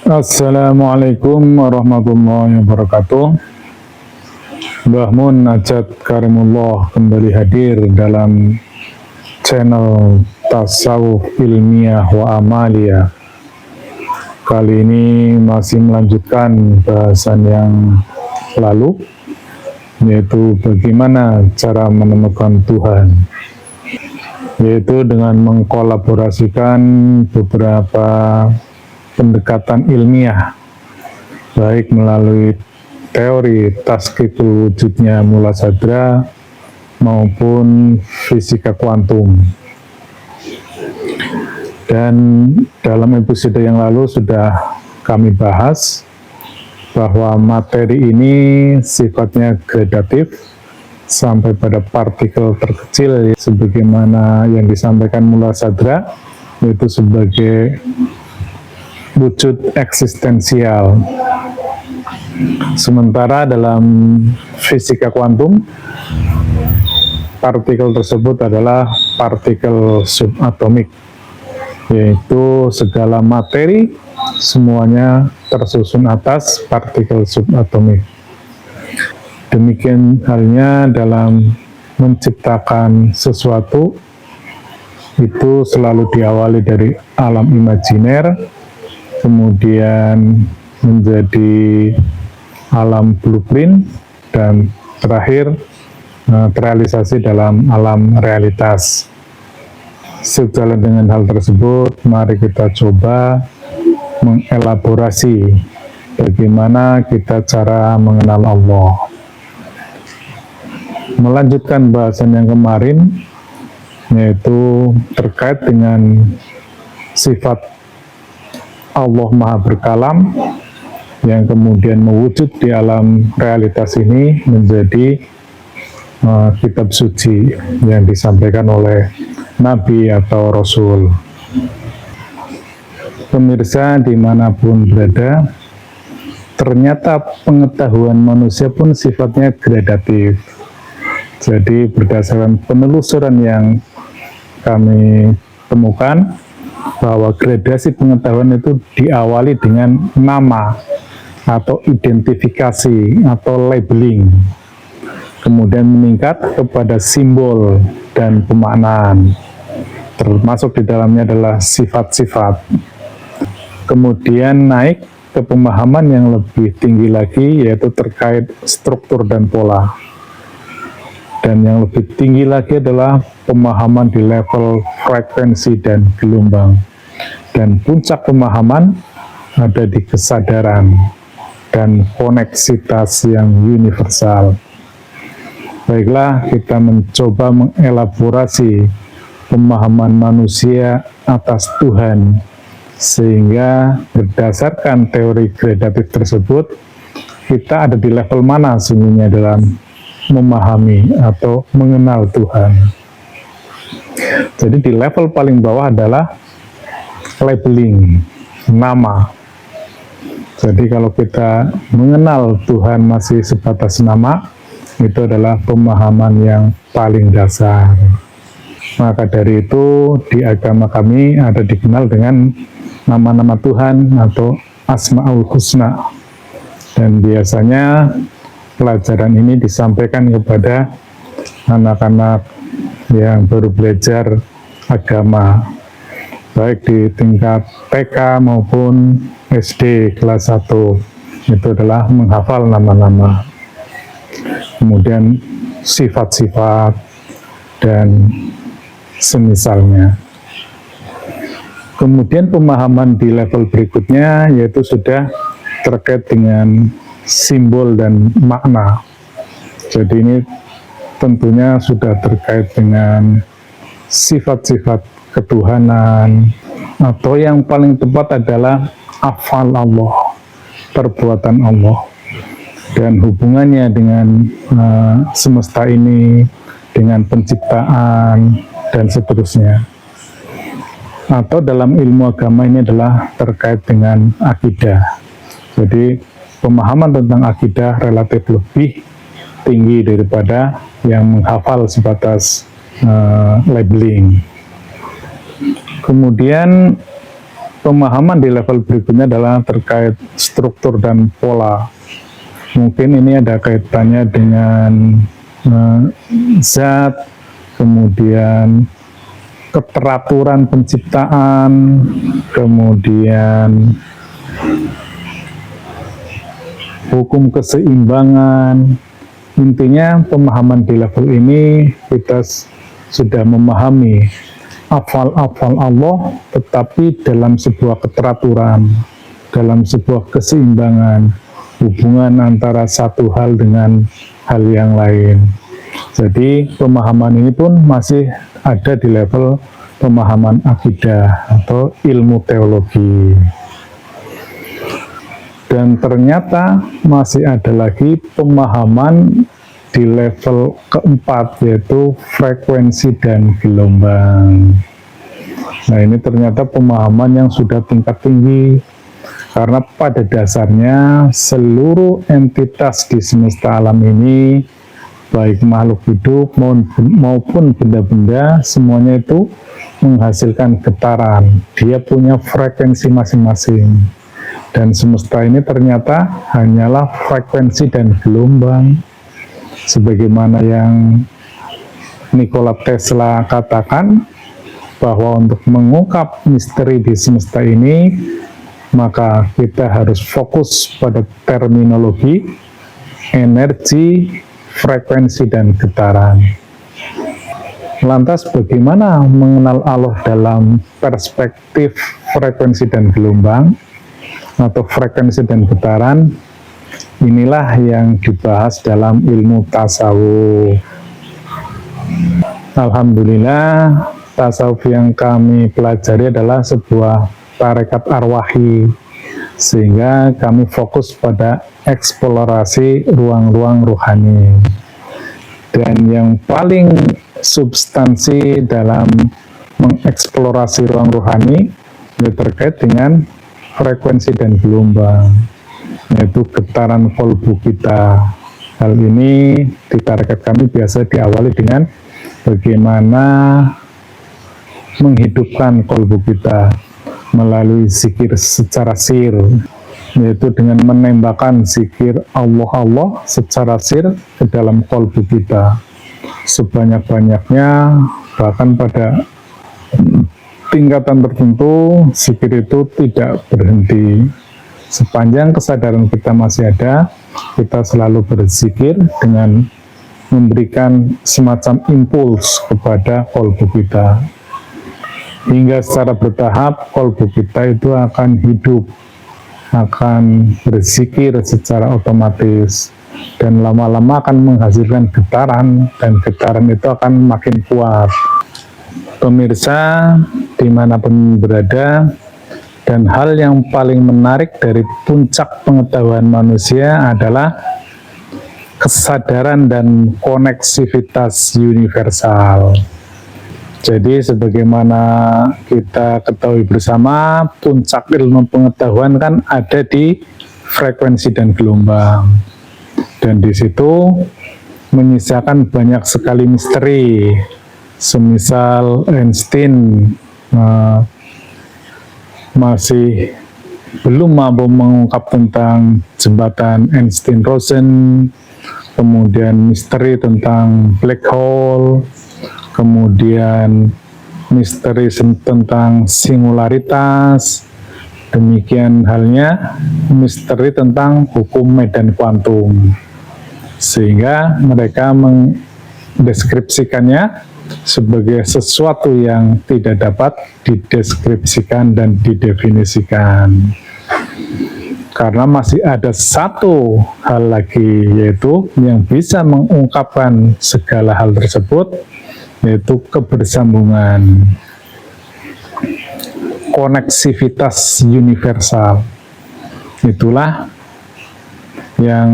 Assalamualaikum warahmatullahi wabarakatuh. Mbah Mun Najat Karimullah kembali hadir dalam channel Tasawuf Ilmiah wa Amalia. Kali ini masih melanjutkan bahasan yang lalu, yaitu bagaimana cara menemukan Tuhan, yaitu dengan mengkolaborasikan beberapa pendekatan ilmiah, baik melalui teori taskikul wujudnya Mula Sadra maupun fisika kuantum. Dan dalam episode yang lalu sudah kami bahas bahwa materi ini sifatnya gradatif sampai pada partikel terkecil, sebagaimana yang disampaikan Mula Sadra, yaitu sebagai wujud eksistensial. Sementara dalam fisika kuantum, partikel tersebut adalah partikel subatomik, yaitu segala materi semuanya tersusun atas partikel subatomik. Demikian halnya dalam menciptakan sesuatu, itu selalu diawali dari alam imajiner, kemudian menjadi alam blueprint, dan terakhir terrealisasi dalam alam realitas. Sejalan dengan hal tersebut, mari kita coba mengelaborasi bagaimana kita cara mengenal Allah. Melanjutkan bahasan yang kemarin, yaitu terkait dengan sifat Allah Maha Berkalam yang kemudian mewujud di alam realitas ini menjadi kitab suci yang disampaikan oleh Nabi atau Rasul. Pemirsa dimanapun berada, ternyata pengetahuan manusia pun sifatnya gradatif. Jadi berdasarkan penelusuran yang kami temukan, bahwa gradasi pengetahuan itu diawali dengan nama atau identifikasi atau labeling, kemudian meningkat kepada simbol dan pemaknaan, termasuk di dalamnya adalah sifat-sifat, kemudian naik ke pemahaman yang lebih tinggi lagi, yaitu terkait struktur dan pola, dan yang lebih tinggi lagi adalah pemahaman di level frekuensi dan gelombang, dan puncak pemahaman ada di kesadaran dan koneksitas yang universal. Baiklah, kita mencoba mengelaborasi pemahaman manusia atas Tuhan, sehingga berdasarkan teori gradatif tersebut, kita ada di level mana sesungguhnya dalam memahami atau mengenal Tuhan. Jadi di level paling bawah adalah labeling, nama. Jadi kalau kita mengenal Tuhan masih sebatas nama, itu adalah pemahaman yang paling dasar. Maka dari itu di agama kami ada dikenal dengan nama-nama Tuhan atau Asmaul Husna. Dan biasanya pelajaran ini disampaikan kepada anak-anak yang baru belajar agama, baik di tingkat TK maupun SD kelas 1, itu adalah menghafal nama-nama, kemudian sifat-sifat, dan semisalnya. Kemudian pemahaman di level berikutnya yaitu sudah terkait dengan simbol dan makna. Jadi ini tentunya sudah terkait dengan sifat-sifat ketuhanan, atau yang paling tepat adalah afal Allah, perbuatan Allah, dan hubungannya dengan semesta ini, dengan penciptaan, dan seterusnya. Atau dalam ilmu agama ini adalah terkait dengan akidah. Jadi pemahaman tentang akidah relatif lebih tinggi daripada yang menghafal sebatas labeling. Kemudian pemahaman di level berikutnya adalah terkait struktur dan pola. Mungkin ini ada kaitannya dengan zat, kemudian keteraturan penciptaan, kemudian hukum keseimbangan. Intinya pemahaman di level ini kita sudah memahami afal-afal Allah, tetapi dalam sebuah keteraturan, dalam sebuah keseimbangan, hubungan antara satu hal dengan hal yang lain. Jadi pemahaman ini pun masih ada di level pemahaman akidah atau ilmu teologi. Dan ternyata masih ada lagi pemahaman di level keempat, yaitu frekuensi dan gelombang. Nah, ini ternyata pemahaman yang sudah tingkat tinggi, karena pada dasarnya seluruh entitas di semesta alam ini, baik makhluk hidup maupun benda-benda, semuanya itu menghasilkan getaran. Dia punya frekuensi masing-masing. Dan semesta ini ternyata hanyalah frekuensi dan gelombang. Sebagaimana yang Nikola Tesla katakan, bahwa untuk mengungkap misteri di semesta ini, maka kita harus fokus pada terminologi, energi, frekuensi, dan getaran. Lantas bagaimana mengenal Allah dalam perspektif frekuensi dan gelombang, atau frekuensi dan getaran? Inilah yang dibahas dalam ilmu tasawuf. Alhamdulillah, tasawuf yang kami pelajari adalah sebuah tarekat arwahi, sehingga kami fokus pada eksplorasi ruang-ruang rohani. Dan yang paling substansi dalam mengeksplorasi ruang rohani itu terkait dengan frekuensi dan gelombang, yaitu getaran kolbu kita. Hal ini di tarekat kami biasa diawali dengan bagaimana menghidupkan kolbu kita melalui zikir secara sir, yaitu dengan menembakkan zikir Allah Allah secara sir ke dalam kolbu kita sebanyak-banyaknya, bahkan pada tingkatan tertentu zikir itu tidak berhenti. Sepanjang kesadaran kita masih ada, kita selalu berzikir dengan memberikan semacam impuls kepada kolbu kita, hingga secara bertahap kolbu kita itu akan hidup, akan berzikir secara otomatis, dan lama-lama akan menghasilkan getaran, dan getaran itu akan makin kuat. Pemirsa dimanapun berada, dan hal yang paling menarik dari puncak pengetahuan manusia adalah kesadaran dan koneksivitas universal. Jadi sebagaimana kita ketahui bersama, puncak ilmu pengetahuan kan ada di frekuensi dan gelombang, dan di situ menyisakan banyak sekali misteri. Semisal Einstein masih belum mampu mengungkap tentang jembatan Einstein-Rosen, kemudian misteri tentang black hole, kemudian misteri tentang singularitas, demikian halnya misteri tentang hukum medan kuantum, sehingga mereka mendeskripsikannya sebagai sesuatu yang tidak dapat dideskripsikan dan didefinisikan. Karena masih ada satu hal lagi, yaitu yang bisa mengungkapkan segala hal tersebut, yaitu kebersambungan, koneksivitas universal. Itulah yang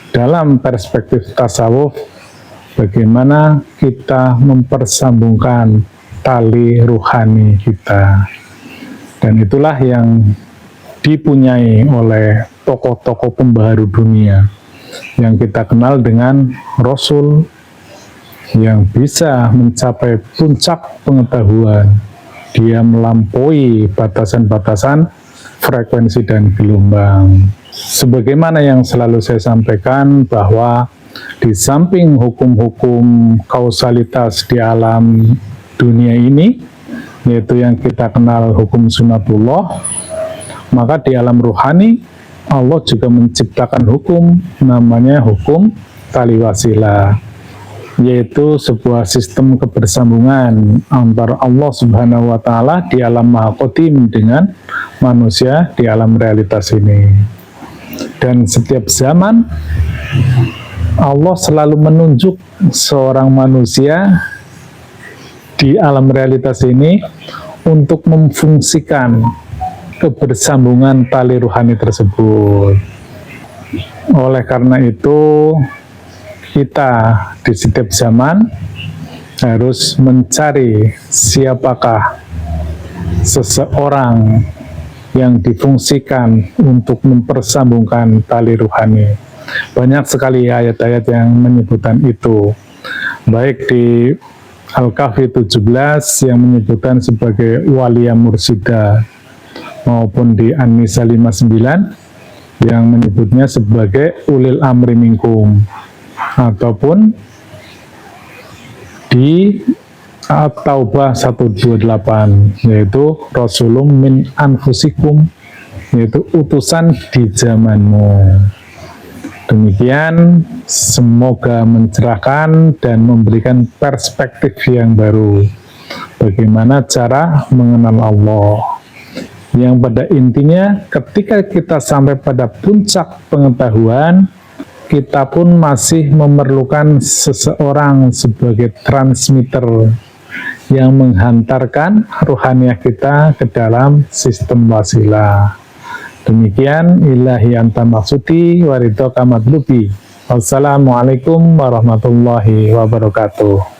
dalam perspektif tasawuf, bagaimana kita mempersambungkan tali ruhani kita. Dan itulah yang dipunyai oleh tokoh-tokoh pembaharu dunia yang kita kenal dengan Rasul, yang bisa mencapai puncak pengetahuan, dia melampaui batasan-batasan frekuensi dan gelombang. Sebagaimana yang selalu saya sampaikan bahwa di samping hukum-hukum kausalitas di alam dunia ini, yaitu yang kita kenal hukum sunatullah, maka di alam rohani Allah juga menciptakan hukum namanya hukum tali wasilah, yaitu sebuah sistem kebersambungan antara Allah Subhanahu wa Ta'ala di alam Maha Qadim dengan manusia di alam realitas ini. Dan setiap zaman Allah selalu menunjuk seorang manusia di alam realitas ini untuk memfungsikan kebersambungan tali ruhani tersebut. Oleh karena itu, kita di setiap zaman harus mencari siapakah seseorang yang difungsikan untuk mempersambungkan tali ruhani. Banyak sekali ayat-ayat yang menyebutkan itu, baik di Al-Kahfi 17 yang menyebutkan sebagai waliya mursida, maupun di An-Nisa 59 yang menyebutnya sebagai ulil amri minkum, ataupun di At-Taubah 128 yaitu Rasulum min anfusikum, yaitu utusan di zamanmu. Demikian, semoga mencerahkan dan memberikan perspektif yang baru bagaimana cara mengenal Allah, yang pada intinya ketika kita sampai pada puncak pengetahuan, kita pun masih memerlukan seseorang sebagai transmitter yang menghantarkan ruhaniah kita ke dalam sistem wasilah. Demikian, ilahi anta maksudi waridho kamadlubi. Wassalamualaikum warahmatullahi wabarakatuh.